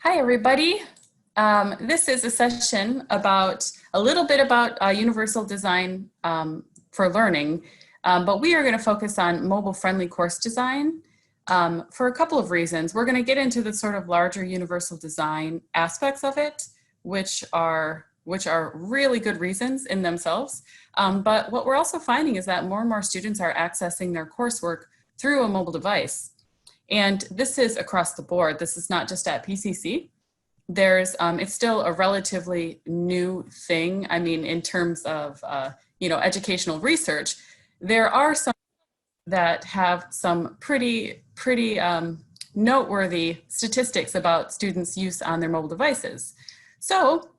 Hi, everybody. This is a session about a little bit about universal design for learning, but we are going to focus on mobile-friendly course design for a couple of reasons. We're going to get into the sort of larger universal design aspects of it, which are really good reasons in themselves. But what we're also finding is that more and more students are accessing their coursework through a mobile device. And this is across the board. This is not just at PCC. It's still a relatively new thing. I mean, in terms of, educational research, there are some that have some pretty noteworthy statistics about students' use on their mobile devices. So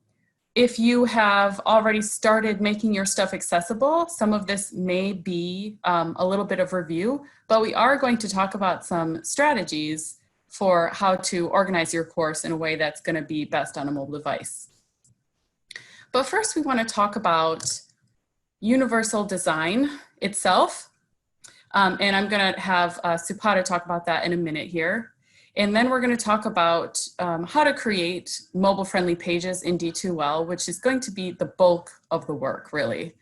if you have already started making your stuff accessible, some of this may be a little bit of review, but we are going to talk about some strategies for how to organize your course in a way that's going to be best on a mobile device. But first, we want to talk about universal design itself. And I'm going to have Supada talk about that in a minute here. And then we're going to talk about how to create mobile-friendly pages in D2L, which is going to be the bulk of the work, really.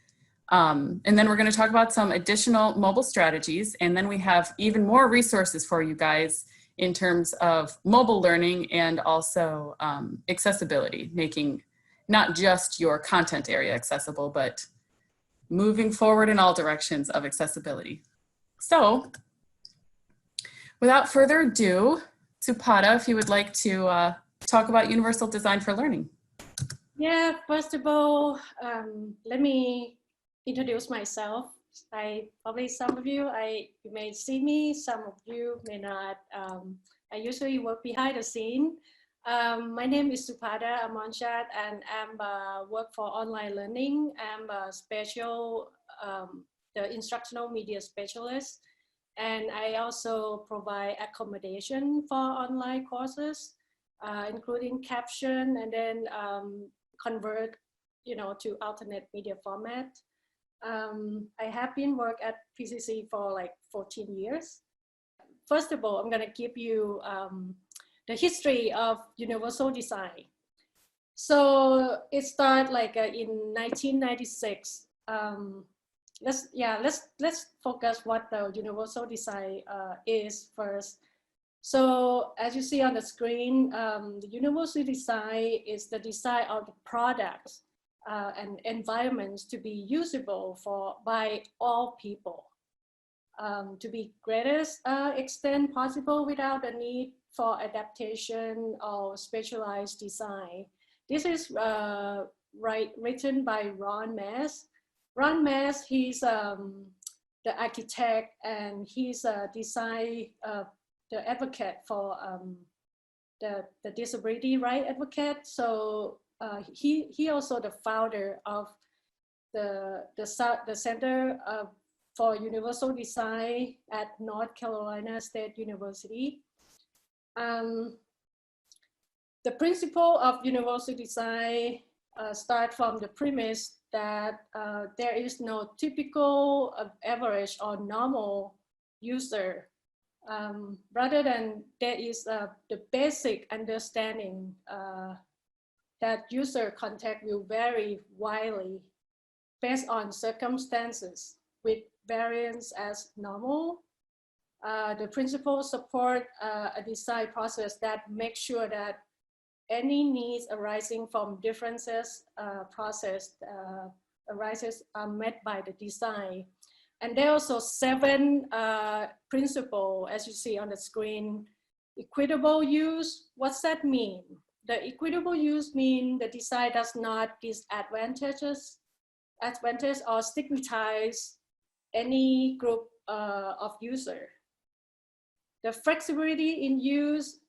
And then we're going to talk about some additional mobile strategies. And then we have even more resources for you guys in terms of mobile learning and also accessibility, making not just your content area accessible, but moving forward in all directions of accessibility. So without further ado, Supada, if you would like to talk about universal design for learning. Yeah, first of all, let me introduce myself. Some of you may see me, some of you may not. I usually work behind the scene. My name is Supada Amonchad, and I'm work for online learning. I'm a the instructional media specialist. And I also provide accommodation for online courses, including caption and then convert, to alternate media format. I have been working at PCC for like 14 years. First of all, I'm going to give you the history of universal design. So it started like in 1996. Let's focus what the universal design is first. So as you see on the screen, the universal design is the design of the products and environments to be usable by all people, to be greatest extent possible without the need for adaptation or specialized design. This is written by Ron Mass. Ron Mass, he's the architect, and he's a the advocate for the disability right advocate. So he also the founder of the Center for Universal Design at North Carolina State University. The principle of universal design start from the premise that there is no typical average or normal user. Rather than there is the basic understanding that user contact will vary widely based on circumstances with variance as normal. The principle support a design process that makes sure that any needs arising from differences arises are met by the design. And there are also 7 principles, as you see on the screen. Equitable use, what's that mean? The equitable use means the design does not disadvantage or stigmatize any group of user. The flexibility in use,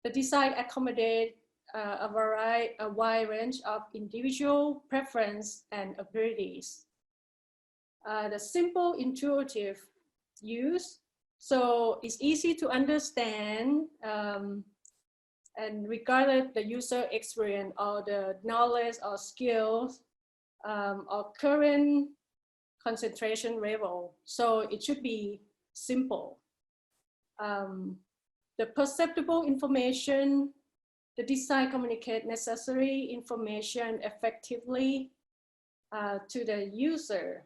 the design accommodates a wide range of individual preference and abilities. The simple, intuitive use, so it's easy to understand, and regardless the user experience or the knowledge or skills or current concentration level. So it should be simple. The perceptible information The design communicate necessary information effectively to the user,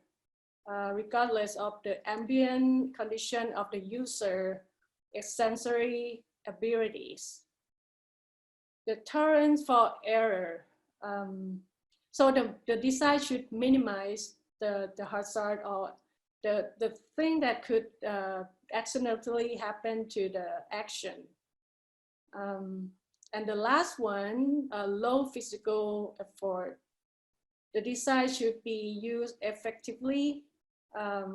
regardless of the ambient condition of the user, its sensory abilities. The tolerance for error. So the design should minimize the hazard or the thing that could accidentally happen to the action. And the last one, low physical effort. The design should be used effectively,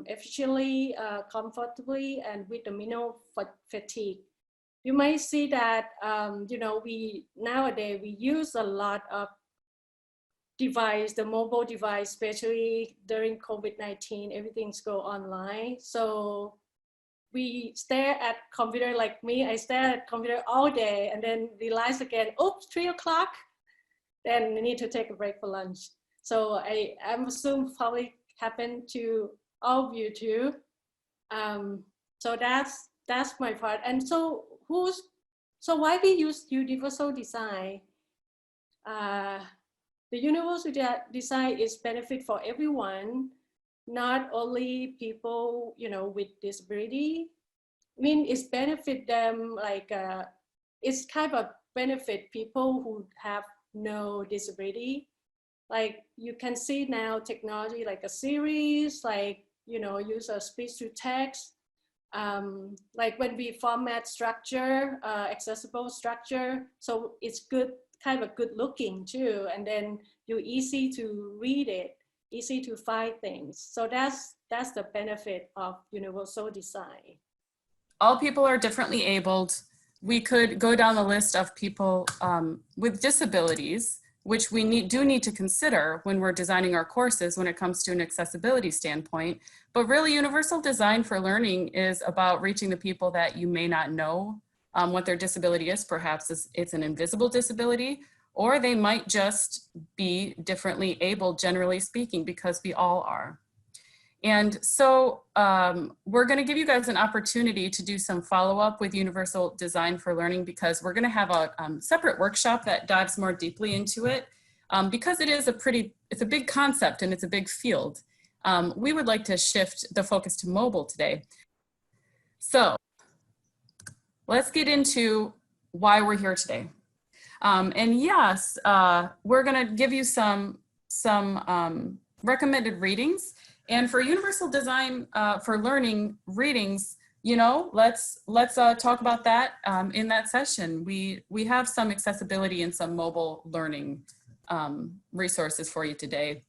efficiently, comfortably, and with the minimal fatigue. You might see that, you know, nowadays we use a lot of device, the mobile device, especially during COVID-19, everything's go online. So we stare at computer, like me, I stare at computer all day and then realize again, oops, 3 o'clock, then I need to take a break for lunch. So I'm assuming probably happened to all of you too. So that's my part. And so why we use universal design? The universal design is benefit for everyone, not only people, you know, with disability. I mean, it's benefit them like, it's kind of benefit people who have no disability. Like you can see now technology like a series, like, you know, use a speech to text. Like when we format structure, accessible structure, so it's good, kind of good looking too, and then you're easy to read it, easy to find things. So that's the benefit of universal design. All people are differently abled. We could go down the list of people with disabilities, which we do need to consider when we're designing our courses when it comes to an accessibility standpoint. But really, universal design for learning is about reaching the people that you may not know what their disability is. Perhaps it's an invisible disability, or they might just be differently able, generally speaking, because we all are. And so we're going to give you guys an opportunity to do some follow-up with universal design for learning, because we're going to have a separate workshop that dives more deeply into it, because it's a big concept and it's a big field. We would like to shift the focus to mobile today. So let's get into why we're here today. And yes, we're going to give you some recommended readings. And for universal design for learning readings, you know, let's talk about that in that session. We have some accessibility and some mobile learning resources for you today.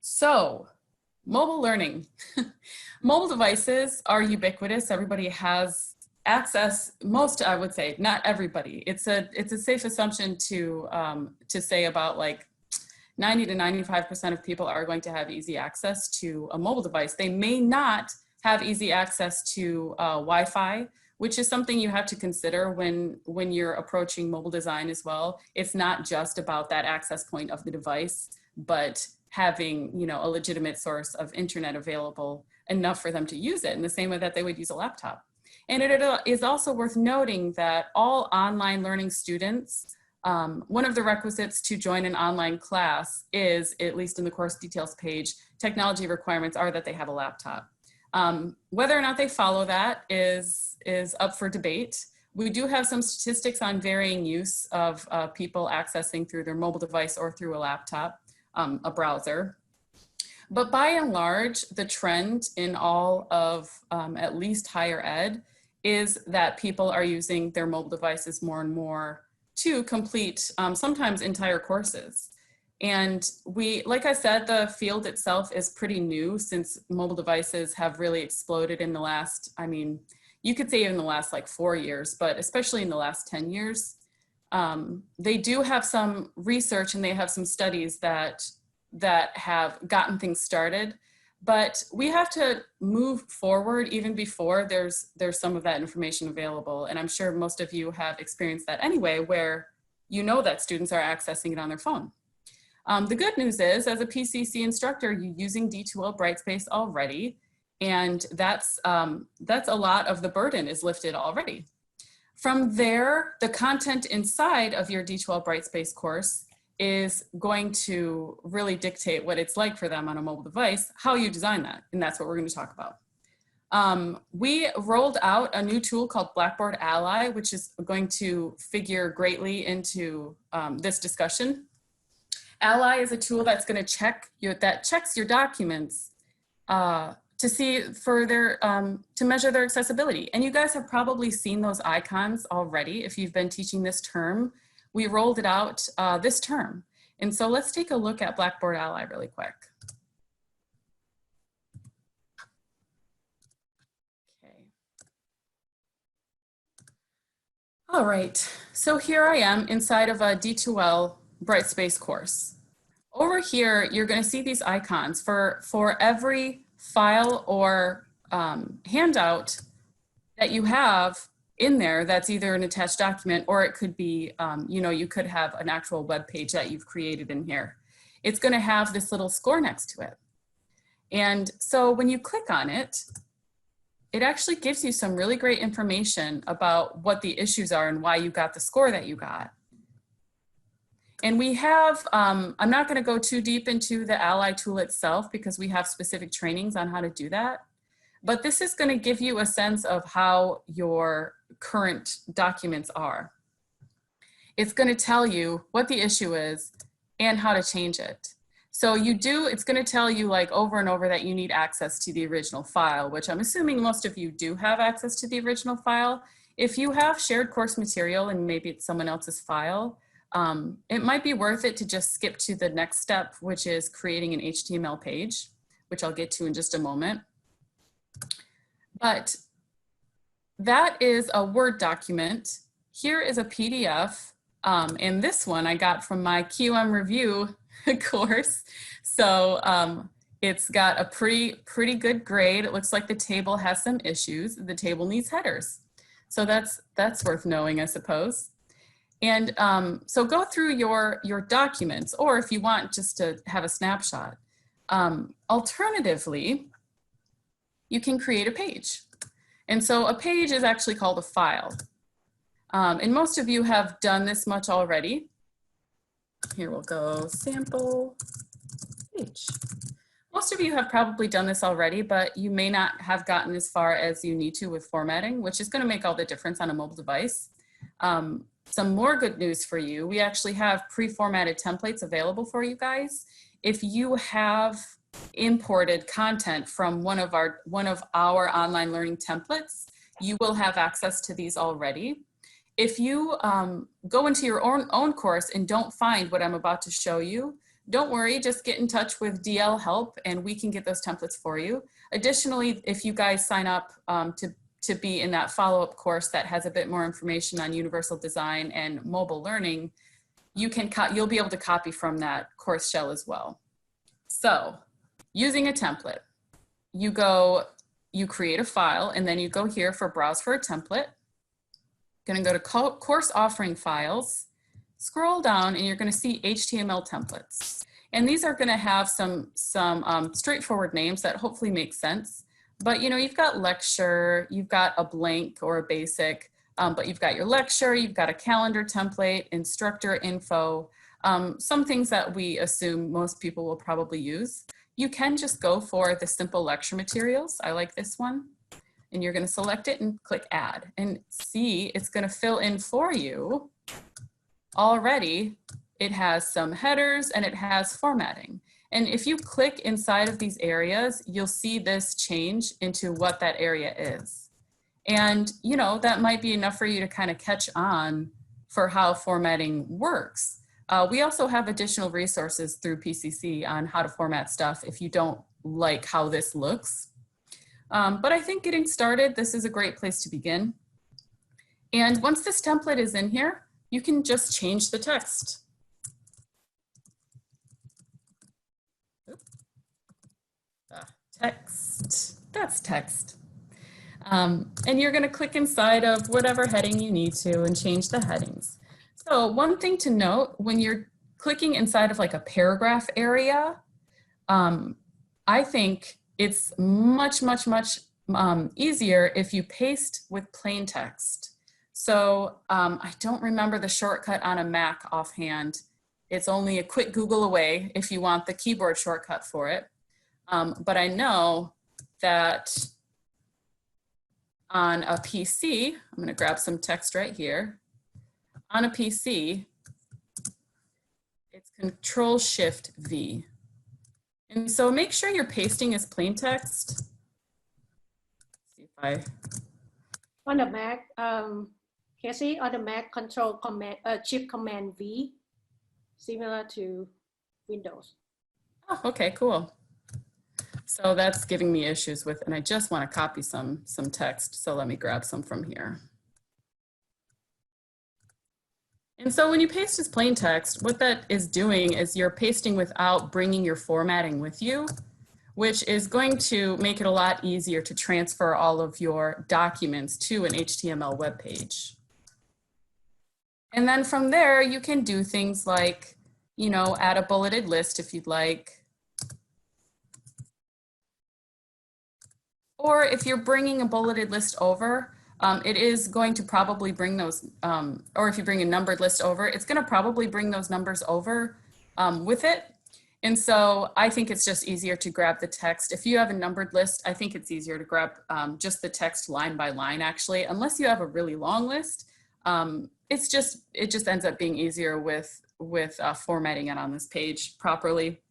So, mobile learning. Mobile devices are ubiquitous. Everybody has access. Most, I would say, not everybody. It's a safe assumption to say about like 90 to 95% of people are going to have easy access to a mobile device. They may not have easy access to Wi-Fi, which is something you have to consider when you're approaching mobile design as well. It's not just about that access point of the device, but having, you know, a legitimate source of internet available enough for them to use it in the same way that they would use a laptop. And it is also worth noting that all online learning students, one of the requisites to join an online class is, at least in the course details page, technology requirements are that they have a laptop. Whether or not they follow that is up for debate. We do have some statistics on varying use of people accessing through their mobile device or through a laptop, a browser. But by and large, the trend in all of at least higher ed is that people are using their mobile devices more and more to complete sometimes entire courses. And like I said, the field itself is pretty new, since mobile devices have really exploded in the last, I mean, you could say in the last like 4 years, but especially in the last 10 years. They do have some research and they have some studies that have gotten things started, but we have to move forward even before there's some of that information available. And I'm sure most of you have experienced that anyway, where you know that students are accessing it on their phone. The good news is, as a PCC instructor, you're using D2L Brightspace already, and that's a lot of the burden is lifted already. From there, the content inside of your D2L Brightspace course is going to really dictate what it's like for them on a mobile device, how you design that, and that's what we're going to talk about. We rolled out a new tool called Blackboard Ally, which is going to figure greatly into this discussion. Ally is a tool that's going to checks your documents to see for their, to measure their accessibility. And you guys have probably seen those icons already if you've been teaching this term. We rolled it out this term. And so let's take a look at Blackboard Ally really quick. Okay. All right, so here I am inside of a D2L Brightspace course. Over here, you're going to see these icons for every file or handout that you have in there that's either an attached document or it could be, you know, you could have an actual web page that you've created in here. It's going to have this little score next to it. And so when you click on it, it actually gives you some really great information about what the issues are and why you got the score that you got. And we have, I'm not going to go too deep into the Ally tool itself because we have specific trainings on how to do that. But this is going to give you a sense of how your current documents are. It's going to tell you what the issue is and how to change it. So it's going to tell you like over and over that you need access to the original file, which I'm assuming most of you do have access to the original file. If you have shared course material and maybe it's someone else's file, it might be worth it to just skip to the next step, which is creating an HTML page, which I'll get to in just a moment. But that is a Word document. Here is a PDF, and this one I got from my QM review course. So it's got a pretty good grade. It looks like the table has some issues. The table needs headers. So that's worth knowing, I suppose. And so go through your documents, or if you want just to have a snapshot. Alternatively, you can create a page. And so a page is actually called a file. And most of you have done this much already. Here we'll go sample page. Most of you have probably done this already, but you may not have gotten as far as you need to with formatting, which is going to make all the difference on a mobile device. Some more good news for you, we actually have pre-formatted templates available for you guys. If you have imported content from one of our online learning templates, you will have access to these already. If you go into your own course and don't find what I'm about to show you, don't worry, just get in touch with DL Help and we can get those templates for you. Additionally, if you guys sign up to be in that follow-up course that has a bit more information on universal design and mobile learning, you'll be able to copy from that course shell as well. So using a template, you create a file and then you go here for browse for a template. Going to go to course offering files, scroll down and you're going to see HTML templates. And these are going to have some straightforward names that hopefully make sense. But you know, you've got lecture, you've got a blank or a basic, but you've got your lecture, you've got a calendar template, instructor info, some things that we assume most people will probably use. You can just go for the simple lecture materials. I like this one. And you're going to select it and click add and see it's going to fill in for you. Already, it has some headers and it has formatting. And if you click inside of these areas, you'll see this change into what that area is. And you know, that might be enough for you to kind of catch on for how formatting works. We also have additional resources through PCC on how to format stuff if you don't like how this looks. But I think getting started, this is a great place to begin. And once this template is in here, you can just change the text. Text, that's text. And you're going to click inside of whatever heading you need to and change the headings. So one thing to note, when you're clicking inside of like a paragraph area, I think it's much easier if you paste with plain text. So I don't remember the shortcut on a Mac offhand. It's only a quick Google away if you want the keyboard shortcut for it. But I know that on a PC, I'm going to grab some text right here. On a PC, it's Control-Shift-V. And so make sure your pasting is plain text. Let's see if I... On the Mac, Casey, on the Mac, Shift Command V, similar to Windows. Oh, okay, cool. So that's giving me issues with, and I just want to copy some text. So let me grab some from here. And so when you paste as plain text, what that is doing is you're pasting without bringing your formatting with you, which is going to make it a lot easier to transfer all of your documents to an HTML web page. And then from there, you can do things like, you know, add a bulleted list if you'd like. Or if you're bringing a bulleted list over, it is going to probably bring those, or if you bring a numbered list over, it's going to probably bring those numbers over with it. And so I think it's just easier to grab the text. If you have a numbered list, I think it's easier to grab just the text line by line, actually, unless you have a really long list. It just ends up being easier with formatting it on this page properly.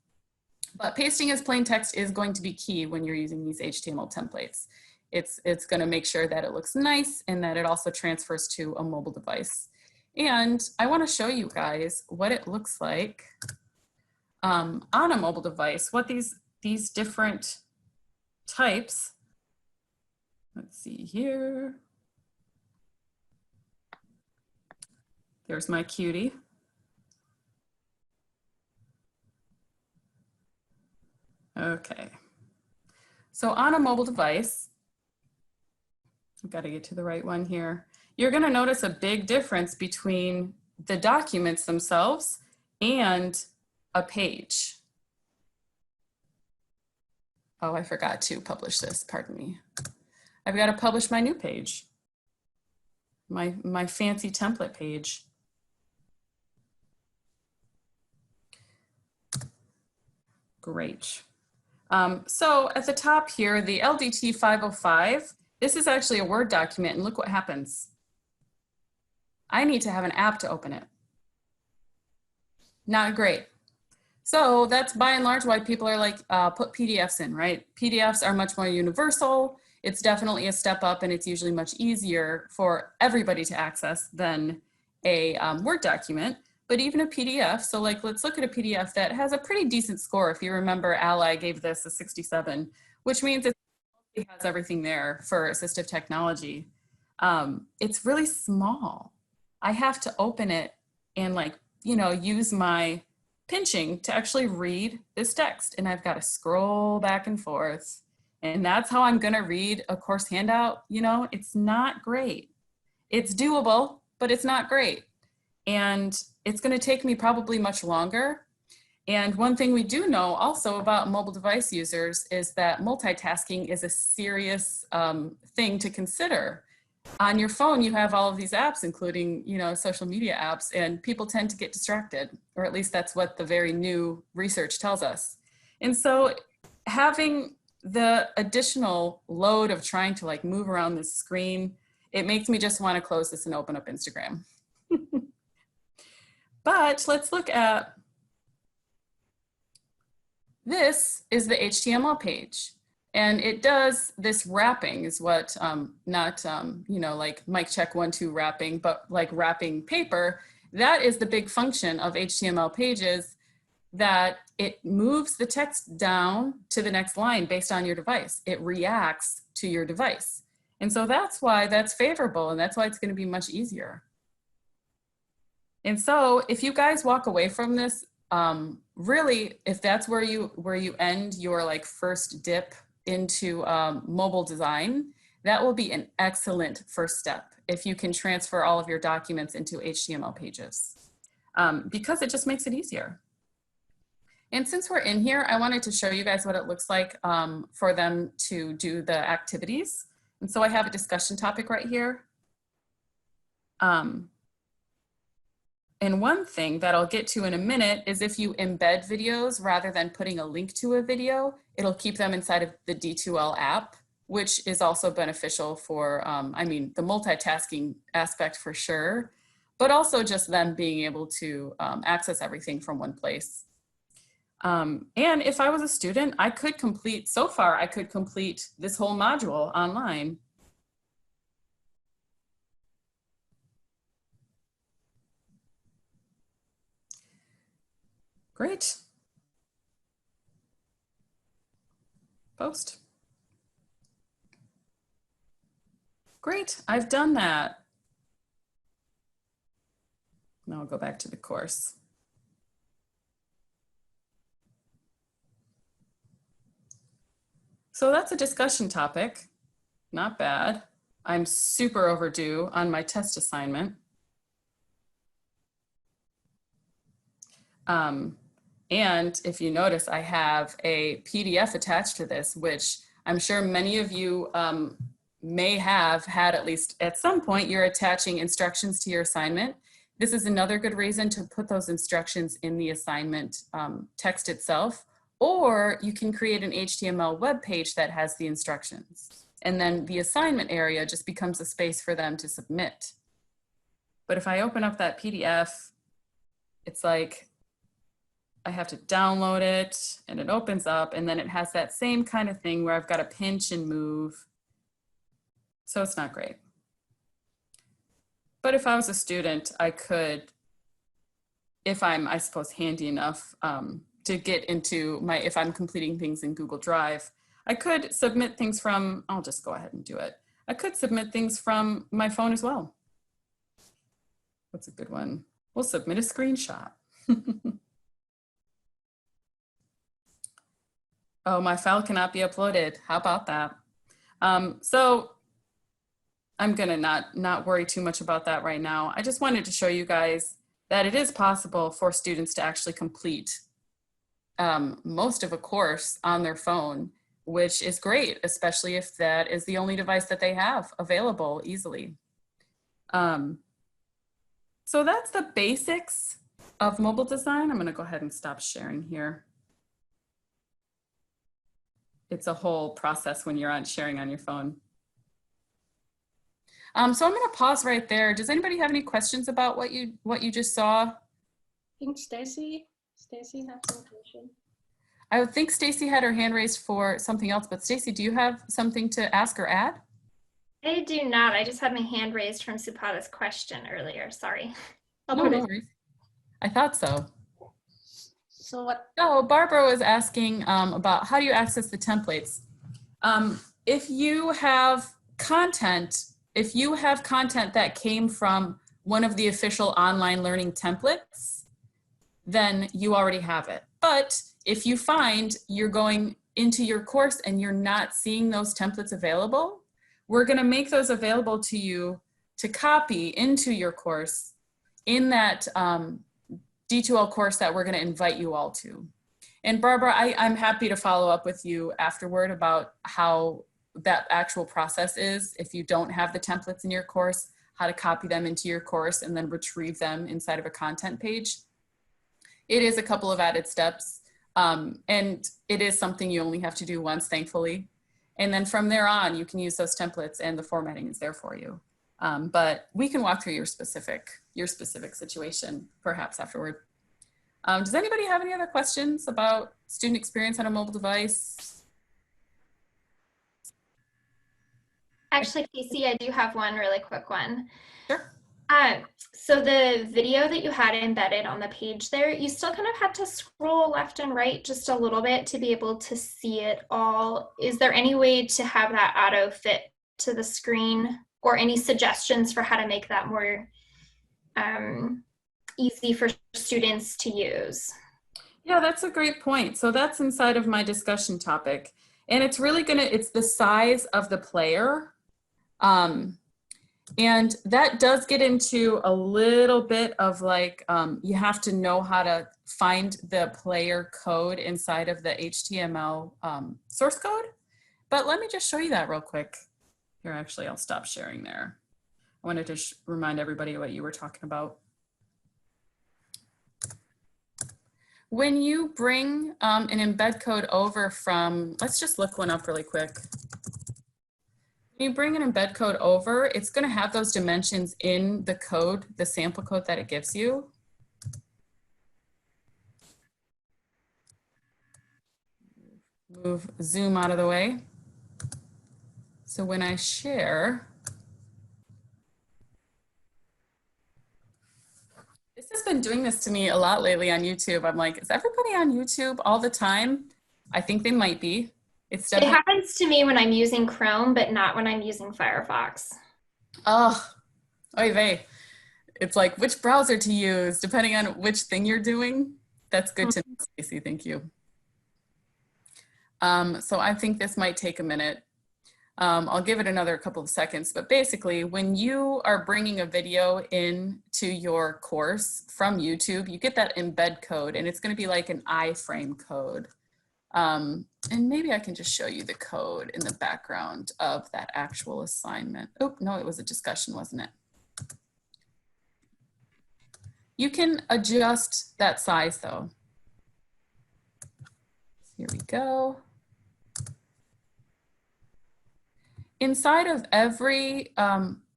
But pasting as plain text is going to be key when you're using these HTML templates. It's going to make sure that it looks nice and that it also transfers to a mobile device. And I want to show you guys what it looks like on a mobile device, what these different types, let's see here. There's my cutie. Okay. So on a mobile device, I've got to get to the right one here. You're going to notice a big difference between the documents themselves and a page. Oh, I forgot to publish this, pardon me. I've got to publish my new page, my fancy template page. Great. So at the top here, the LDT 505, this is actually a Word document, and look what happens. I need to have an app to open it. Not great. So that's by and large why people are like, put PDFs in, right? PDFs are much more universal. It's definitely a step up, and it's usually much easier for everybody to access than a Word document. But even a PDF, so like let's look at a PDF that has a pretty decent score. If you remember, Ally gave this a 67, which means it has everything there for assistive technology. It's really small. I have to open it and use my pinching to actually read this text, and I've got to scroll back and forth. And that's how I'm gonna read a course handout. It's not great. It's doable, but it's not great. And it's going to take me probably much longer. And one thing we do know also about mobile device users is that multitasking is a serious thing to consider. On your phone, you have all of these apps, including, social media apps, and people tend to get distracted, or at least that's what the very new research tells us. And so having the additional load of trying to move around the screen, it makes me just want to close this and open up Instagram. But let's look at, this is the HTML page. And it does this wrapping is what, not, like mic check 1, 2 wrapping, but like wrapping paper. That is the big function of HTML pages, that it moves the text down to the next line based on your device. It reacts to your device. And so that's why that's favorable, and that's why it's going to be much easier. And so if you guys walk away from this, really, if that's where you end your first dip into mobile design, that will be an excellent first step if you can transfer all of your documents into HTML pages, because it just makes it easier. And since we're in here, I wanted to show you guys what it looks like for them to do the activities. And so I have a discussion topic right here. And one thing that I'll get to in a minute is if you embed videos rather than putting a link to a video, it'll keep them inside of the D2L app, which is also beneficial for, I mean, the multitasking aspect for sure, but also just them being able to access everything from one place. And if I was a student, I could complete, so far, I could complete this whole module online. Great. Post. Great, I've done that. Now I'll go back to the course. So that's a discussion topic. Not bad. I'm super overdue on my test assignment. And if you notice, I have a PDF attached to this, which I'm sure many of you may have had at least at some point. You're attaching instructions to your assignment. This is another good reason to put those instructions in the assignment text itself, or you can create an HTML web page that has the instructions. And then the assignment area just becomes a space for them to submit. But if I open up that PDF, it's like, I have to download it and it opens up, and then it has that same kind of thing where I've got to pinch and move. So it's not great. But if I was a student, I could, if I'm, I suppose, handy enough to get into my, if I'm completing things in Google Drive, I could submit things from, I'll just go ahead and do it. I could submit things from my phone as well. What's a good one? We'll submit a screenshot. Oh, my file cannot be uploaded. How about that? So I'm gonna not worry too much about that right now. I just wanted to show you guys that it is possible for students to actually complete most of a course on their phone, which is great, especially if that is the only device that they have available easily. So that's the basics of mobile design. I'm gonna go ahead and stop sharing here. It's a whole process when you're sharing on your phone. So I'm going to pause right there. Does anybody have any questions about what you just saw? I think Stacy has some question. I would think Stacy had her hand raised for something else, but Stacy, do you have something to ask or add? I do not. I just had my hand raised from Supada's question earlier. Sorry. No worries. I thought so. So what? Oh, Barbara was asking about how do you access the templates? If you have content that came from one of the official online learning templates, then you already have it. But if you find you're going into your course and you're not seeing those templates available, we're going to make those available to you to copy into your course in that D2L course that we're going to invite you all to. And Barbara, I'm happy to follow up with you afterward about how that actual process is. If you don't have the templates in your course, how to copy them into your course and then retrieve them inside of a content page. It is a couple of added steps. And it is something you only have to do once, thankfully. And then from there on, you can use those templates and the formatting is there for you. But we can walk through your specific situation perhaps afterward. Does anybody have any other questions about student experience on a mobile device? Actually, Casey, I do have one really quick one. Sure. So the video that you had embedded on the page there, you still kind of had to scroll left and right just a little bit to be able to see it all. Is there any way to have that auto fit to the screen, or any suggestions for how to make that more easy for students to use? Yeah, that's a great point. So that's inside of my discussion topic. And it's really it's the size of the player. And that does get into a little bit of like, you have to know how to find the player code inside of the HTML source code. But let me just show you that real quick. Here, actually, I'll stop sharing there. I wanted to remind everybody what you were talking about. When you bring an embed code over from, let's just look one up really quick. When you bring an embed code over, it's going to have those dimensions in the code, the sample code that it gives you. Move Zoom out of the way. So when I share, this has been doing this to me a lot lately on YouTube. I'm like, is everybody on YouTube all the time? I think they might be. It's It happens to me when I'm using Chrome, but not when I'm using Firefox. Oh, oy vey. It's like which browser to use depending on which thing you're doing. That's good to know, Stacey. Thank you. So I think this might take a minute. I'll give it another couple of seconds, but basically when you are bringing a video into your course from YouTube, you get that embed code and it's going to be like an iframe code. And maybe I can just show you the code in the background of that actual assignment. Oh, no, it was a discussion, wasn't it? You can adjust that size though. Here we go. Inside of every,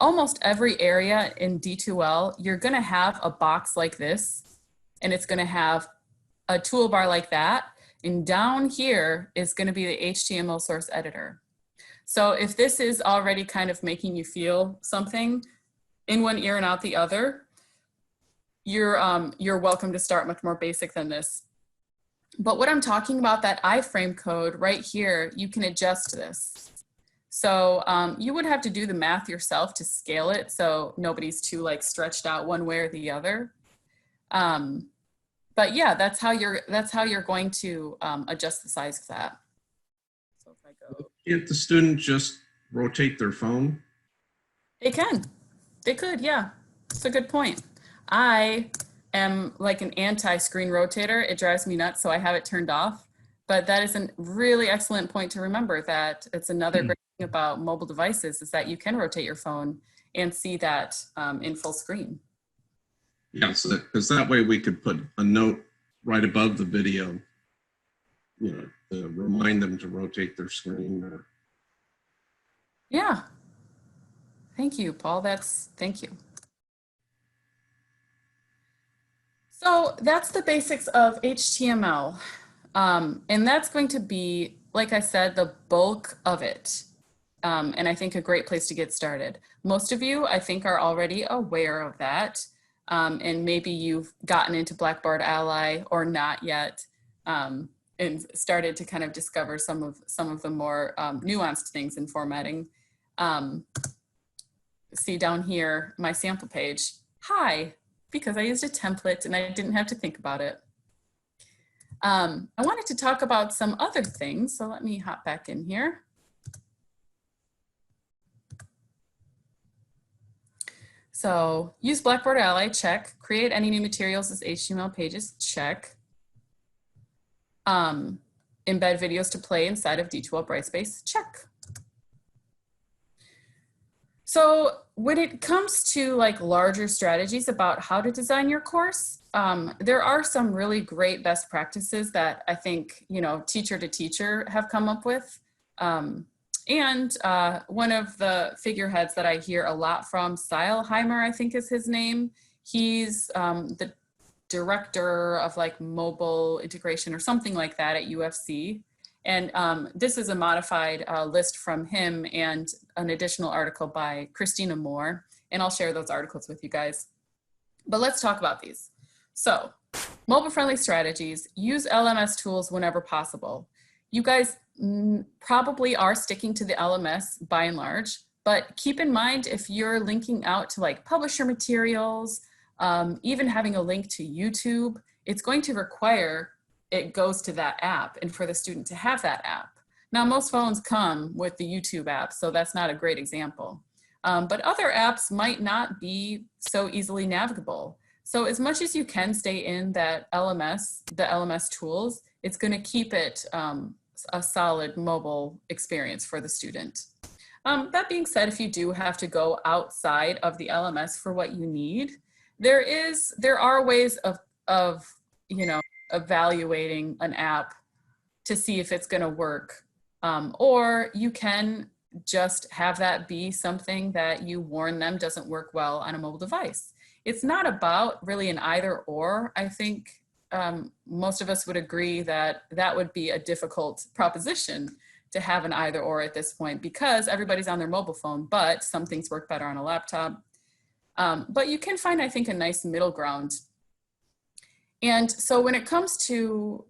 almost every area in D2L, you're gonna have a box like this, and it's gonna have a toolbar like that. And down here is gonna be the HTML source editor. So if this is already kind of making you feel something in one ear and out the other, you're welcome to start much more basic than this. But what I'm talking about, that iframe code right here, you can adjust this. So you would have to do the math yourself to scale it so nobody's too like stretched out one way or the other. But yeah, that's how you're going to adjust the size of that. So if I go, can't the student just rotate their phone? They can. They could, yeah. It's a good point. I am like an anti-screen rotator. It drives me nuts, so I have it turned off. But that is a really excellent point to remember, that it's another great thing about mobile devices is that you can rotate your phone and see that in full screen. Yeah, so because that way we could put a note right above the video, you know, to remind them to rotate their screen. Or... Yeah. Thank you, Paul. Thank you. So that's the basics of HTML. And that's going to be, like I said, the bulk of it. And I think a great place to get started. Most of you, I think, are already aware of that. And maybe you've gotten into Blackboard Ally or not yet, and started to kind of discover some of the more nuanced things in formatting. See down here, my sample page. Hi, because I used a template and I didn't have to think about it. I wanted to talk about some other things, so let me hop back in here. So use Blackboard Ally, check. Create any new materials as HTML pages, check. Embed videos to play inside of D2L Brightspace, check. So when it comes to like larger strategies about how to design your course, there are some really great best practices that I think, you know, teacher to teacher have come up with. And one of the figureheads that I hear a lot from, Seilheimer, I think is his name. He's the director of like mobile integration or something like that at UFC. And this is a modified list from him and an additional article by Christina Moore. And I'll share those articles with you guys. But let's talk about these. So mobile-friendly strategies, use LMS tools whenever possible. You guys probably are sticking to the LMS by and large, but keep in mind if you're linking out to like publisher materials, even having a link to YouTube, it's going to require it goes to that app and for the student to have that app. Now, most phones come with the YouTube app, so that's not a great example. But other apps might not be so easily navigable. So as much as you can stay in that LMS, the LMS tools, it's going to keep it a solid mobile experience for the student. That being said, if you do have to go outside of the LMS for what you need, there are ways of evaluating an app to see if it's going to work. Or you can just have that be something that you warn them doesn't work well on a mobile device. It's not about really an either or. I think most of us would agree that that would be a difficult proposition to have an either or at this point, because everybody's on their mobile phone, but some things work better on a laptop. But you can find, I think, a nice middle ground. And so when it comes to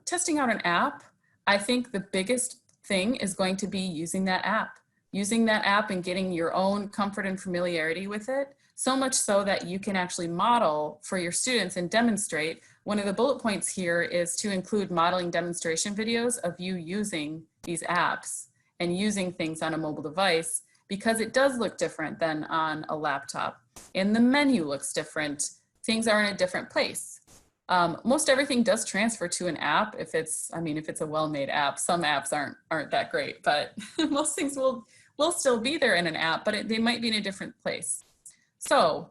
testing out an app, I think the biggest thing is going to be using that app and getting your own comfort and familiarity with it, so much so that you can actually model for your students and demonstrate. One of the bullet points here is to include modeling demonstration videos of you using these apps and using things on a mobile device, because it does look different than on a laptop. And the menu looks different. Things are in a different place. Most everything does transfer to an app if it's a well-made app. Some apps aren't that great, but most things will still be there in an app, but they might be in a different place. So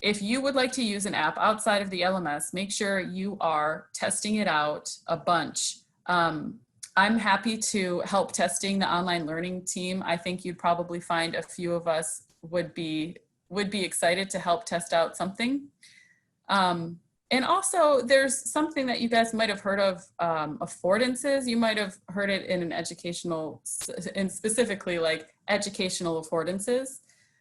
if you would like to use an app outside of the LMS, make sure you are testing it out a bunch. I'm happy to help testing the online learning team. I think you'd probably find a few of us would be excited to help test out something. And also there's something that you guys might have heard of, Affordances. You might have heard it in an educational, and specifically like educational affordances.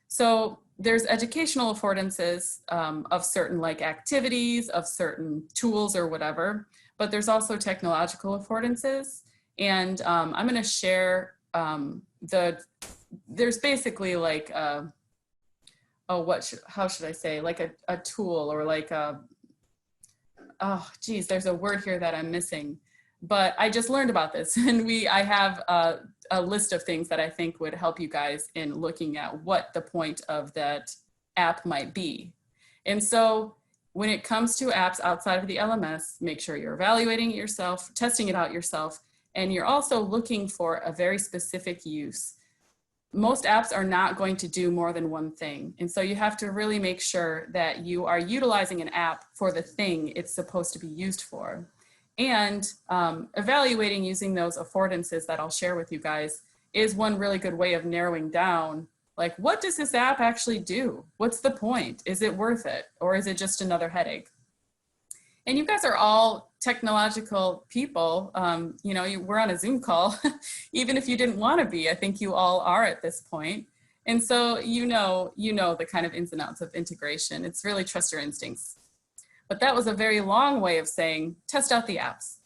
So there's educational affordances of certain like activities, of certain tools or whatever, but there's also technological affordances. And I'm going to share there's basically like, how should I say, like a tool or like there's a word here that I'm missing, but I just learned about this, and I have a list of things that I think would help you guys in looking at what the point of that app might be. And so when it comes to apps outside of the LMS, make sure you're evaluating it yourself, testing it out yourself, and you're also looking for a very specific use. Most apps are not going to do more than one thing. And so you have to really make sure that you are utilizing an app for the thing it's supposed to be used for. And evaluating using those affordances that I'll share with you guys is one really good way of narrowing down, like, what does this app actually do? What's the point? Is it worth it? Or is it just another headache? And you guys are all technological people. We're on a Zoom call, even if you didn't want to be. I think you all are at this point. And so you know the kind of ins and outs of integration. It's really trust your instincts. But that was a very long way of saying, test out the apps.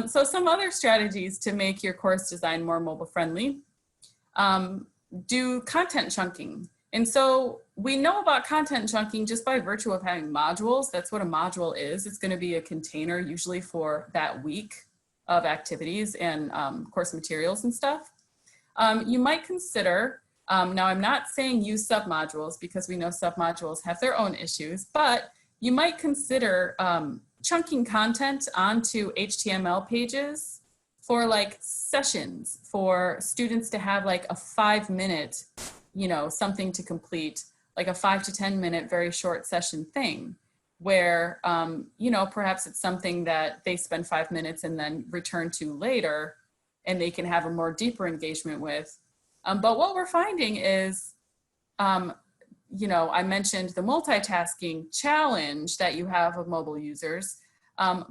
So some other strategies to make your course design more mobile friendly. Do content chunking. And so we know about content chunking just by virtue of having modules. That's what a module is. It's going to be a container usually for that week of activities and course materials and stuff. You might consider, now I'm not saying use submodules because we know submodules have their own issues, but you might consider chunking content onto HTML pages for like sessions for students to have like a 5-minute, something to complete, like a 5 to 10 minute, very short session thing where, perhaps it's something that they spend 5 minutes and then return to later and they can have a more deeper engagement with. But what we're finding is, I mentioned the multitasking challenge that you have with mobile users,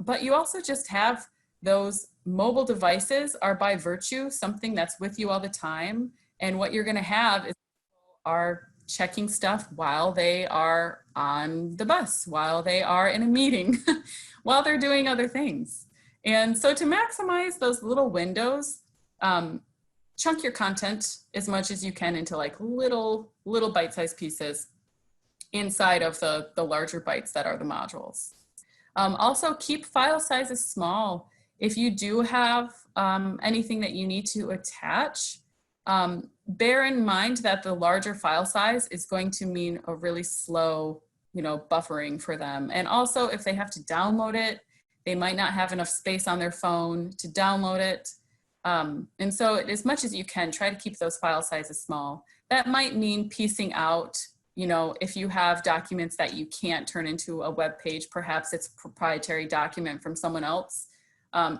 but you also just have those mobile devices are by virtue something that's with you all the time. And what you're going to have is people are checking stuff while they are on the bus, while they are in a meeting, while they're doing other things. And so to maximize those little windows, chunk your content as much as you can into like little bite-sized pieces inside of the larger bytes that are the modules. Also keep file sizes small. If you do have anything that you need to attach, bear in mind that the larger file size is going to mean a really slow, buffering for them. And also if they have to download it, they might not have enough space on their phone to download it. And so as much as you can, try to keep those file sizes small. That might mean piecing out, you know, if you have documents that you can't turn into a web page, perhaps it's a proprietary document from someone else.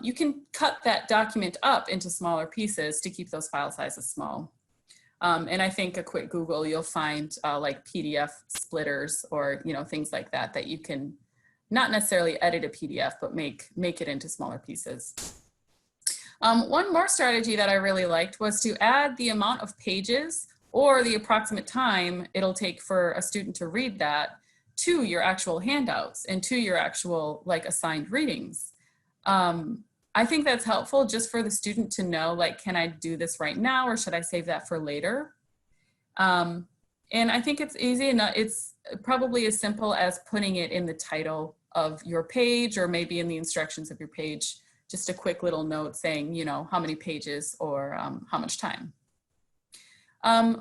You can cut that document up into smaller pieces to keep those file sizes small. And I think a quick Google, you'll find like PDF splitters or, you know, things like that, that you can not necessarily edit a PDF, but make it into smaller pieces. One more strategy that I really liked was to add the amount of pages or the approximate time it'll take for a student to read that to your actual handouts and to your actual like assigned readings. I think that's helpful just for the student to know, like, can I do this right now or should I save that for later? And I think it's easy enough. It's probably as simple as putting it in the title of your page or maybe in the instructions of your page, just a quick little note saying, you know, how many pages or how much time.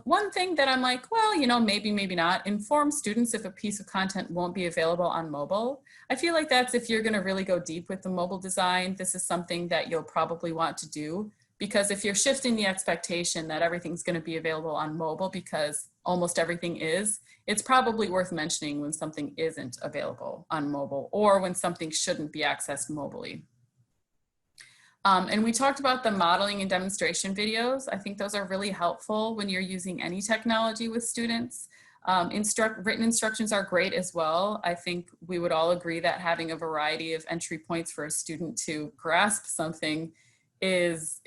One thing that I'm like, well, you know, maybe not, inform students if a piece of content won't be available on mobile. I feel like that's if you're going to really go deep with the mobile design, this is something that you'll probably want to do, because if you're shifting the expectation that everything's going to be available on mobile because almost everything is, it's probably worth mentioning when something isn't available on mobile or when something shouldn't be accessed mobilely. And we talked about the modeling and demonstration videos. I think those are really helpful when you're using any technology with students. Written instructions are great as well. I think we would all agree that having a variety of entry points for a student to grasp something is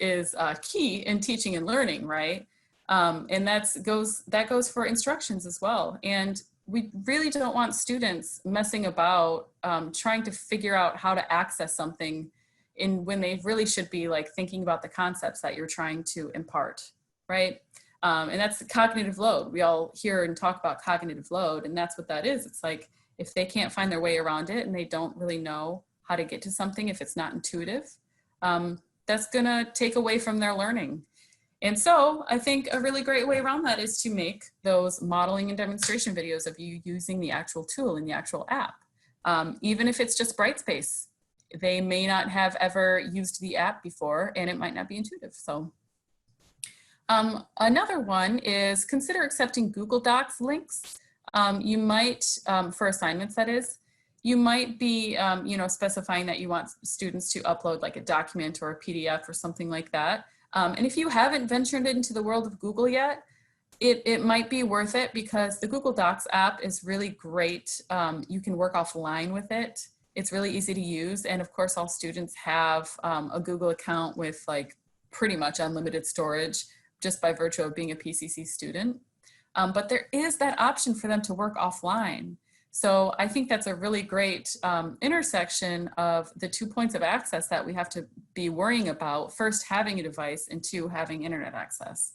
key in teaching and learning, right? And that goes for instructions as well. And we really don't want students messing about trying to figure out how to access something when they really should be like thinking about the concepts that you're trying to impart, right? And that's the cognitive load. We all hear and talk about cognitive load, and that's what that is. It's like if they can't find their way around it and they don't really know how to get to something, if it's not intuitive, that's gonna take away from their learning. And so I think a really great way around that is to make those modeling and demonstration videos of you using the actual tool in the actual app. Even if it's just Brightspace, they may not have ever used the app before and it might not be intuitive. So another one is consider accepting Google Docs links. You might, for assignments that is, you might be you know, specifying that you want students to upload like a document or a PDF or something like that. And if you haven't ventured into the world of Google yet, it might be worth it because the Google Docs app is really great. You can work offline with it. It's really easy to use. And of course, all students have a Google account with like pretty much unlimited storage just by virtue of being a PCC student. But there is that option for them to work offline. So I think that's a really great intersection of the 2 points of access that we have to be worrying about. First, having a device, and two, having internet access.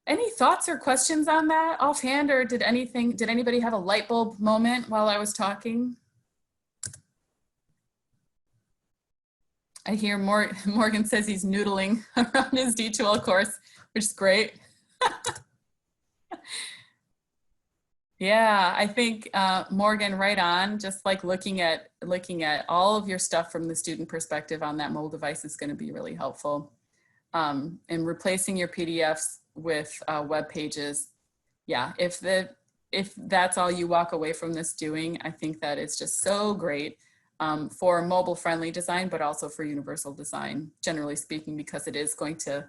Any thoughts or questions on that offhand, or did anybody have a light bulb moment while I was talking? I hear Morgan says he's noodling around his D2L course, which is great. Yeah, I think Morgan, right on. Just like looking at all of your stuff from the student perspective on that mobile device is going to be really helpful. And replacing your PDFs with web pages. Yeah, if that's all you walk away from this doing, I think that it's just so great for mobile friendly design, but also for universal design, generally speaking, because it is going to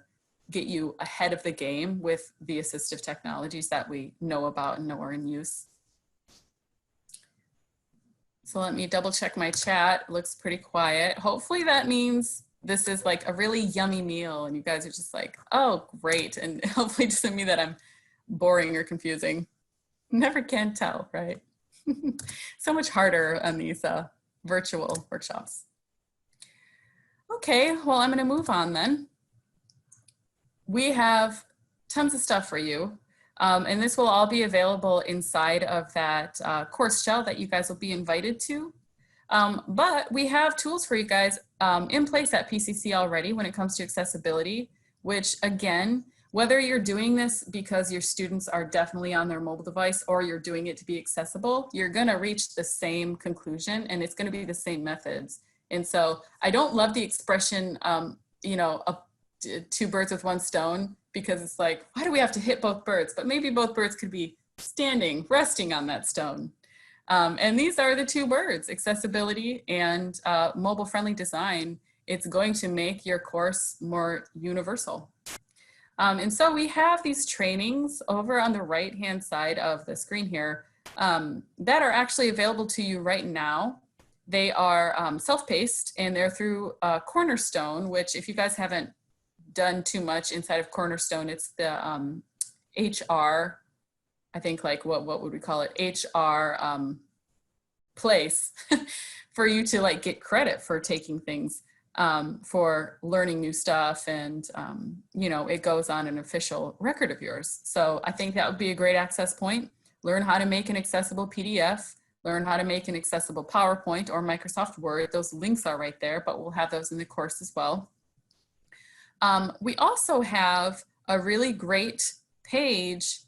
get you ahead of the game with the assistive technologies that we know about and know are in use. So let me double check my chat. It looks pretty quiet. Hopefully that means this is like a really yummy meal and you guys are just like, oh, great. And hopefully it doesn't mean that I'm boring or confusing. Never can tell, right? So much harder on these virtual workshops. Okay, well, I'm gonna move on then. We have tons of stuff for you. And this will all be available inside of that course shell that you guys will be invited to. But we have tools for you guys in place at PCC already when it comes to accessibility, which again, whether you're doing this because your students are definitely on their mobile device or you're doing it to be accessible, you're gonna reach the same conclusion and it's gonna be the same methods. And so I don't love the expression, you know, two birds with one stone, because it's like, why do we have to hit both birds? But maybe both birds could be standing, resting on that stone. And these are the two birds, accessibility and mobile-friendly design. It's going to make your course more universal. And so we have these trainings over on the right-hand side of the screen here that are actually available to you right now. They are self-paced, and they're through Cornerstone, which, if you guys haven't done too much inside of Cornerstone, it's the HR, I think, like what would we call it? HR place for you to like get credit for taking things, for learning new stuff, and you know, it goes on an official record of yours. So I think that would be a great access point. Learn how to make an accessible PDF, learn how to make an accessible PowerPoint or Microsoft Word. Those links are right there, but we'll have those in the course as well. We also have a really great page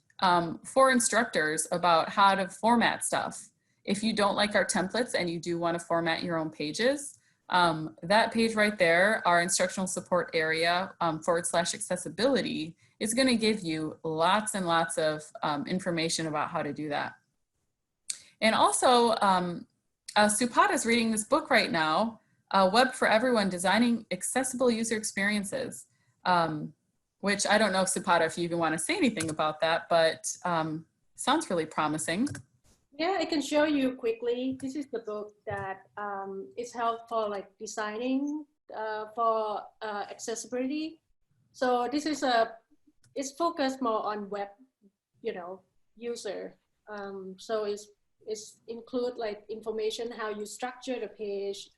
for instructors about how to format stuff. If you don't like our templates and you do want to format your own pages, that page right there, our instructional support area /accessibility, is going to give you lots and lots of information about how to do that. And also, Supata is reading this book right now, Web for Everyone, Designing Accessible User Experiences, which I don't know, Supata, if you even want to say anything about that, but sounds really promising. Yeah, I can show you quickly. This is the book that is helpful, like designing for accessibility. So this is it's focused more on web, you know, user. So it's include like information, how you structure the page,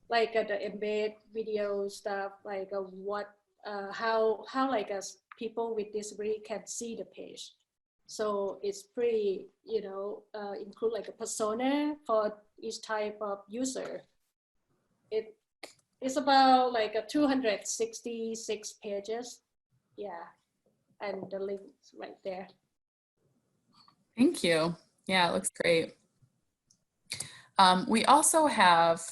like the embed video stuff, like what, how like people with disability can see the page. So it's pretty, you know, include like a persona for each type of user. It's about like a 266 pages. Yeah, and the link's right there. Thank you. Yeah, it looks great. We also have,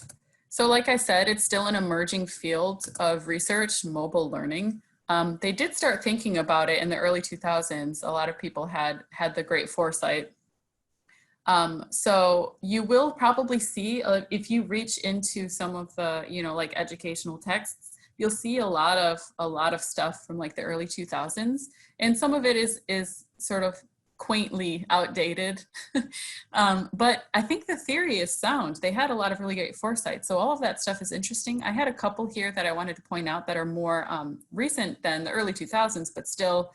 so like I said, it's still an emerging field of research, mobile learning. They did start thinking about it in the early 2000s. A lot of people had the great foresight. So you will probably see, if you reach into some of the, you know, like educational texts, you'll see a lot of stuff from like the early 2000s. And some of it is sort of quaintly outdated. But I think the theory is sound. They had a lot of really great foresight. So all of that stuff is interesting. I had a couple here that I wanted to point out that are more recent than the early 2000s, but still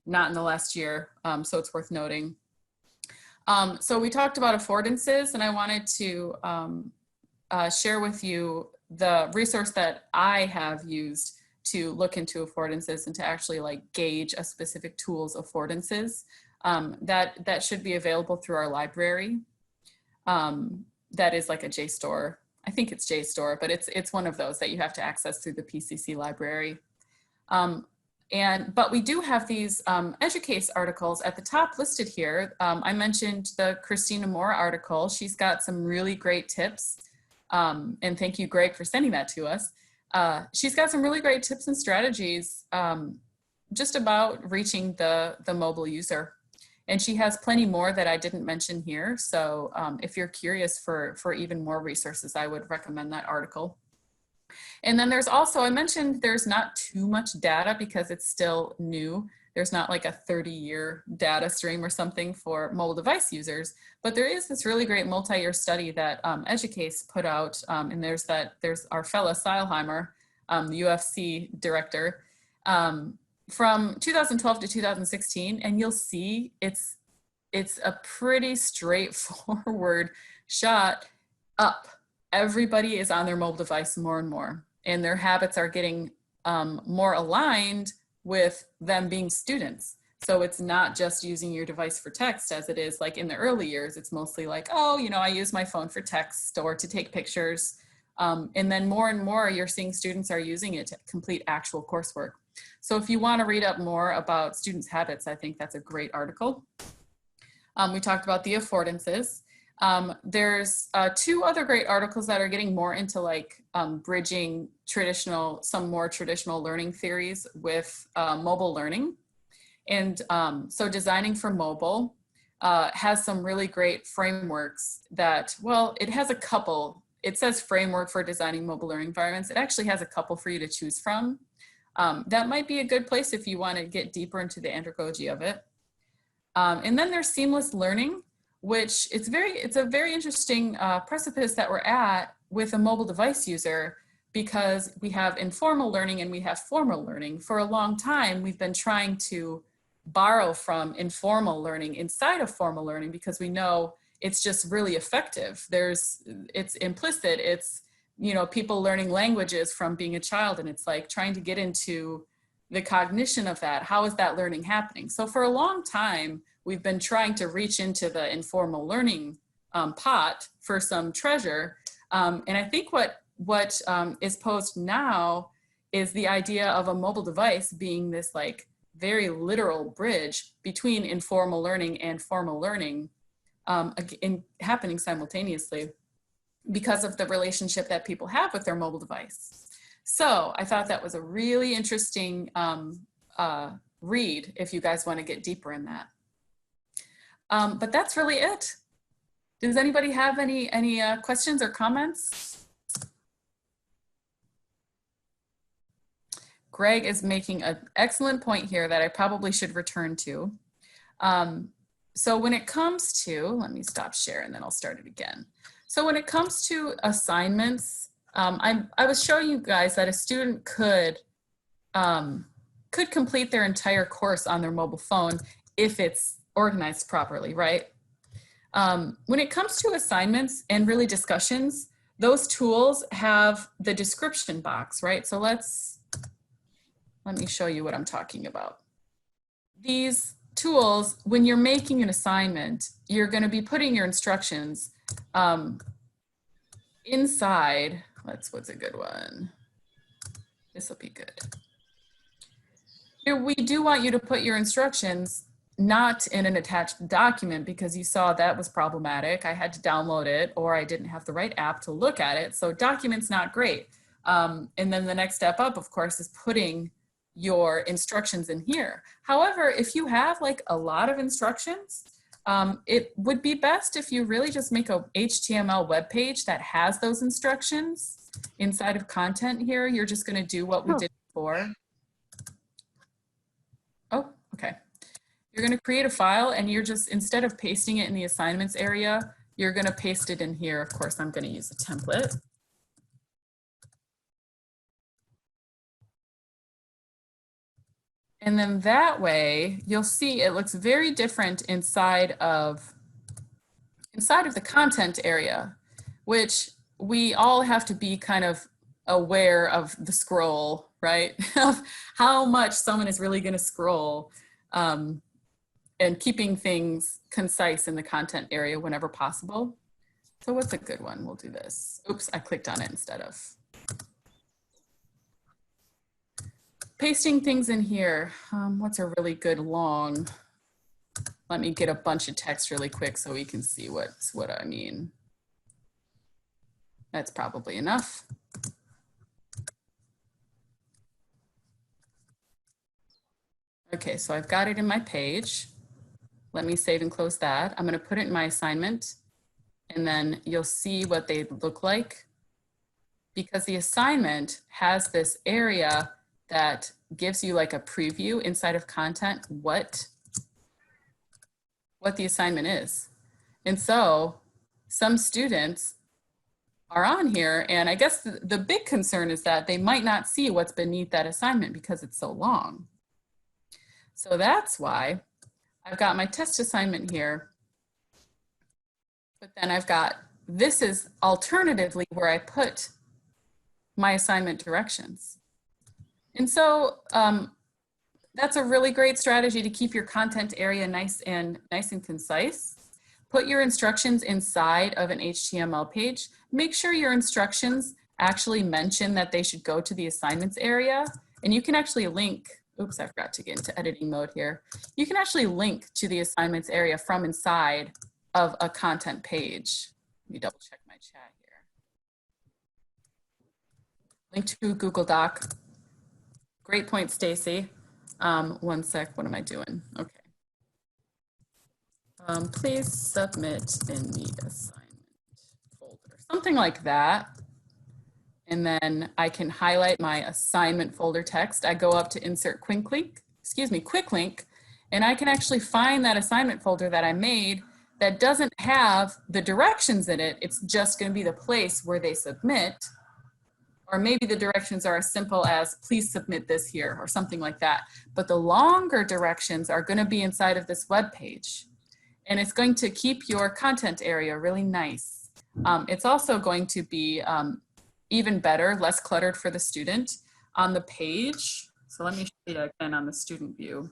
not in the last year. So it's worth noting. So we talked about affordances, and I wanted to share with you the resource that I have used to look into affordances and to actually like gauge a specific tool's affordances. That should be available through our library. That is like a JSTOR. I think it's JSTOR, but it's one of those that you have to access through the PCC library. But we do have these EDUCASE articles at the top listed here. I mentioned the Christina Moore article. She's got some really great tips. And thank you, Greg, for sending that to us. She's got some really great tips and strategies just about reaching the mobile user. And she has plenty more that I didn't mention here. So if you're curious for even more resources, I would recommend that article. And then there's also, I mentioned there's not too much data because it's still new. There's not like a 30-year data stream or something for mobile device users, but there is this really great multi-year study that EDUCASE put out, and there's our fella Seilheimer, the UFC director, from 2012 to 2016, and you'll see it's a pretty straightforward shot up. Everybody is on their mobile device more and more, and their habits are getting more aligned with them being students. So it's not just using your device for text as it is like in the early years. It's mostly like, oh, you know, I use my phone for text or to take pictures. And then more and more you're seeing students are using it to complete actual coursework. So if you want to read up more about students' habits, I think that's a great article. We talked about the affordances. There's 2 other great articles that are getting more into like bridging some more traditional learning theories with mobile learning. And so Designing for Mobile has some really great frameworks that, well, it has a couple. It says framework for designing mobile learning environments. It actually has a couple for you to choose from. That might be a good place if you want to get deeper into the andragogy of it. And then there's seamless learning, which it's a very interesting precipice that we're at with a mobile device user, because we have informal learning and we have formal learning. For a long time, we've been trying to borrow from informal learning inside of formal learning because we know it's just really effective. It's implicit. It's, you know, people learning languages from being a child, and it's like trying to get into the cognition of that. How is that learning happening? So for a long time, we've been trying to reach into the informal learning pot for some treasure. And I think what is posed now is the idea of a mobile device being this like very literal bridge between informal learning and formal learning happening simultaneously because of the relationship that people have with their mobile device. So I thought that was a really interesting read if you guys want to get deeper in that. But that's really it. Does anybody have any questions or comments? Greg is making an excellent point here that I probably should return to. So when it comes to, let me stop sharing and then I'll start it again. So when it comes to assignments, I was showing you guys that a student could complete their entire course on their mobile phone if it's organized properly, right? When it comes to assignments and really discussions, those tools have the description box, right? So let me show you what I'm talking about. These tools, when you're making an assignment, you're going to be putting your instructions inside. What's a good one? This will be good. Here, we do want you to put your instructions not in an attached document, because you saw that was problematic. I had to download it, or I didn't have the right app to look at it. So documents not great. And then the next step up, of course, is putting your instructions in here. However, if you have like a lot of instructions, it would be best if you really just make a HTML web page that has those instructions inside of content here. You're just going to do what we did before. Oh, okay. You're going to create a file, and you're just, instead of pasting it in the assignments area, you're going to paste it in here. Of course, I'm going to use a template. And then that way, you'll see it looks very different inside of the content area, which we all have to be kind of aware of the scroll, right? Of how much someone is really going to scroll, and keeping things concise in the content area whenever possible. So what's a good one? We'll do this. Oops, I clicked on it instead of. Pasting things in here. What's a really good long? Let me get a bunch of text really quick so we can see what I mean. That's probably enough. Okay, so I've got it in my page. Let me save and close that. I'm going to put it in my assignment, and then you'll see what they look like, because the assignment has this area that gives you like a preview inside of content what the assignment is. And so some students are on here, and I guess the big concern is that they might not see what's beneath that assignment because it's so long. So that's why I've got my test assignment here, but then I've got, this is alternatively where I put my assignment directions. And so that's a really great strategy to keep your content area nice and concise. Put your instructions inside of an HTML page. Make sure your instructions actually mention that they should go to the assignments area, and you can actually link. Oops, I forgot to get into editing mode here. You can actually link to the assignments area from inside of a content page. Let me double check my chat here. Link to Google Doc. Great point, Stacy. One sec, what am I doing? Okay. Please submit in the assignment folder, something like that. And then I can highlight my assignment folder text. I go up to insert quick link, and I can actually find that assignment folder that I made that doesn't have the directions in it. It's just going to be the place where they submit. Or maybe the directions are as simple as please submit this here or something like that. But the longer directions are going to be inside of this web page. And it's going to keep your content area really nice. It's also going to be even better, less cluttered for the student on the page. So let me show you again on the student view.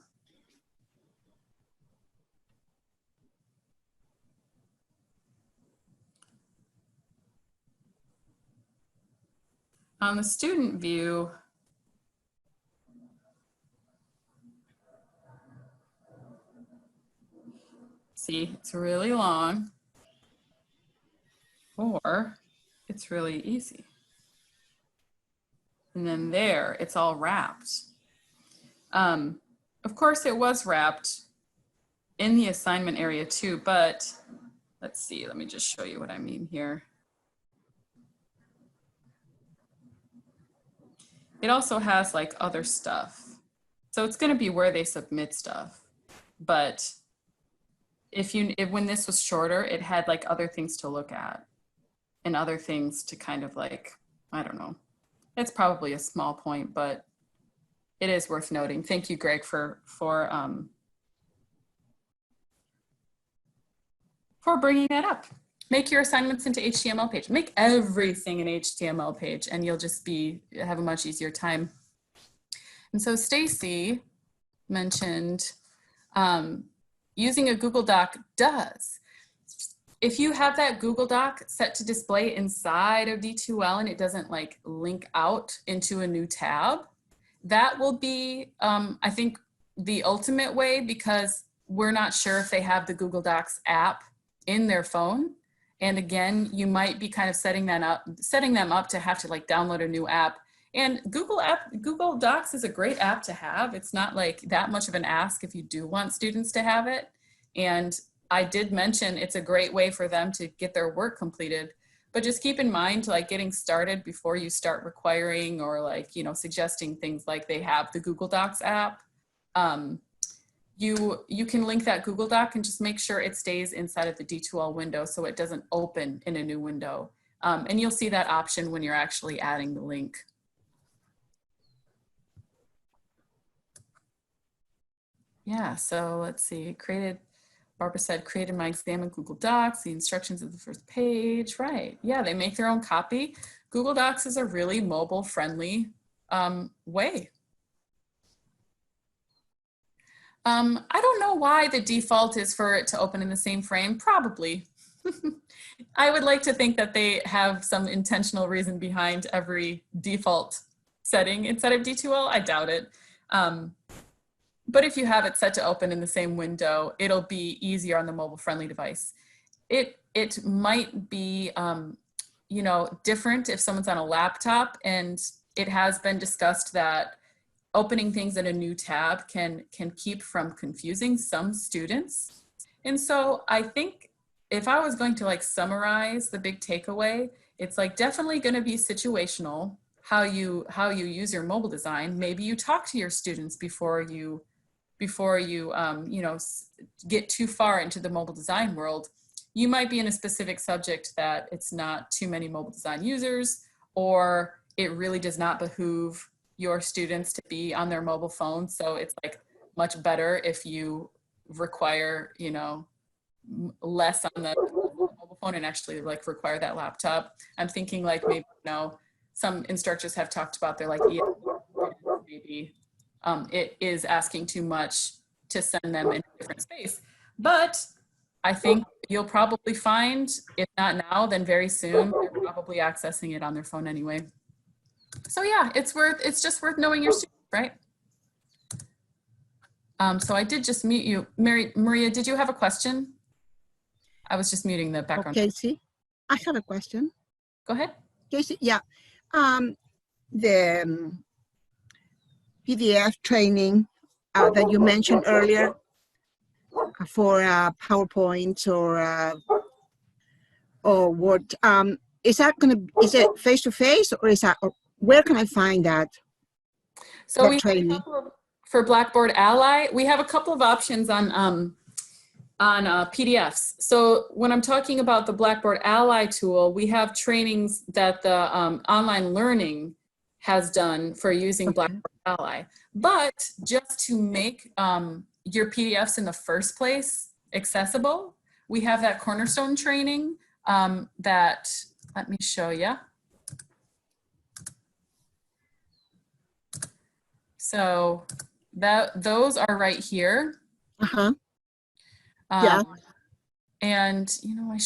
On the student view, see, it's really long, or it's really easy. And then there, it's all wrapped. Of course, it was wrapped in the assignment area too, but let's see, let me just show you what I mean here. It also has like other stuff. So it's going to be where they submit stuff. But when this was shorter, it had like other things to look at and other things to kind of like, I don't know. It's probably a small point, but it is worth noting. Thank you, Greg, for bringing that up. Make your assignments into HTML page. Make everything an HTML page, and you'll just have a much easier time. And so Stacy mentioned using a Google Doc does. If you have that Google Doc set to display inside of D2L and it doesn't like link out into a new tab, that will be, I think, the ultimate way, because we're not sure if they have the Google Docs app in their phone. And again, you might be kind of setting them up to have to like download a new app. And Google Docs is a great app to have. It's not like that much of an ask if you do want students to have it. And I did mention it's a great way for them to get their work completed. But just keep in mind, like getting started before you start requiring or like, you know, suggesting things like they have the Google Docs app. You can link that Google Doc and just make sure it stays inside of the D2L window so it doesn't open in a new window. And you'll see that option when you're actually adding the link. Yeah, so let's see, Barbara said, created my exam in Google Docs, the instructions of the first page, right. Yeah, they make their own copy. Google Docs is a really mobile friendly way. I don't know why the default is for it to open in the same frame, probably. I would like to think that they have some intentional reason behind every default setting inside of D2L. I doubt it. But if you have it set to open in the same window, it'll be easier on the mobile friendly device. It might be, you know, different if someone's on a laptop, and it has been discussed that opening things in a new tab can keep from confusing some students. And so I think if I was going to like summarize the big takeaway, it's like definitely going to be situational how you use your mobile design. Maybe you talk to your students before you you know, get too far into the mobile design world. You might be in a specific subject that it's not too many mobile design users, or it really does not behoove your students to be on their mobile phone. So it's like much better if you require, you know, less on the mobile phone and actually like require that laptop. I'm thinking like maybe, you know, some instructors have talked about they're like, maybe it is asking too much to send them in a different space. But I think you'll probably find, if not now, then very soon, they're probably accessing it on their phone anyway. So yeah, it's just worth knowing your students, right? So I did just mute you. Maria, did you have a question? I was just muting the background. Okay, Casey, I have a question. Go ahead. Casey, yeah. The PDF training that you mentioned earlier for PowerPoint or Word, is it face-to-face, or is that, or where can I find that? So we have a couple of, for Blackboard Ally, we have a couple of options on PDFs. So when I'm talking about the Blackboard Ally tool, we have trainings that the online learning has done for using Blackboard Ally. But just to make your PDFs in the first place accessible, we have that Cornerstone training that, let me show you. So those are right here. Yeah. And you know, I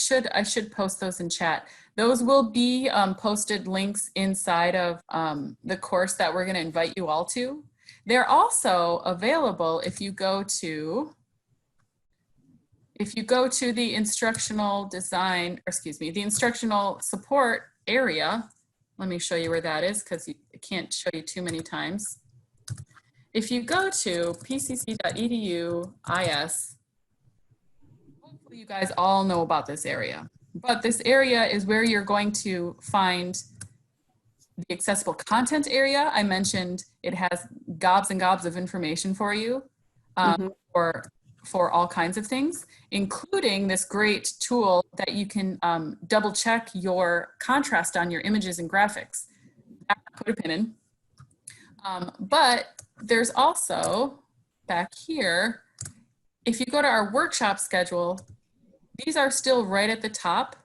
should post those in chat. Those will be posted links inside of the course that we're going to invite you all to. They're also available if you go to the instructional design, or excuse me, the instructional support area. Let me show you where that is, because I can't show you too many times. If you go to pcc.edu/is, hopefully you guys all know about this area, but this area is where you're going to find the accessible content area. I mentioned it has gobs and gobs of information for you for all kinds of things, including this great tool that you can double check your contrast on your images and graphics. Put a pin in. But there's also back here, if you go to our workshop schedule, these are still right at the top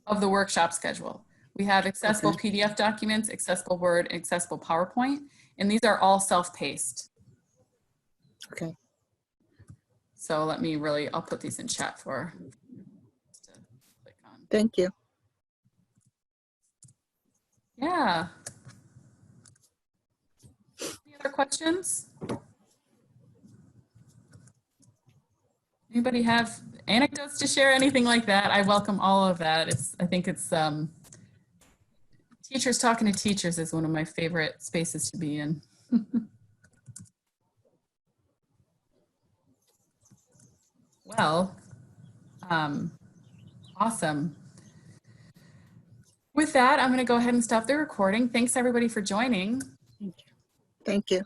of the workshop schedule. We have accessible PDF documents, accessible Word, and accessible PowerPoint, and these are all self-paced. Okay. So let me I'll put these in chat for. Thank you. Yeah. Any other questions? Anybody have anecdotes to share, anything like that? I welcome all of that. I think it's teachers talking to teachers is one of my favorite spaces to be in. Well, awesome. With that, I'm going to go ahead and stop the recording. Thanks everybody for joining. Thank you.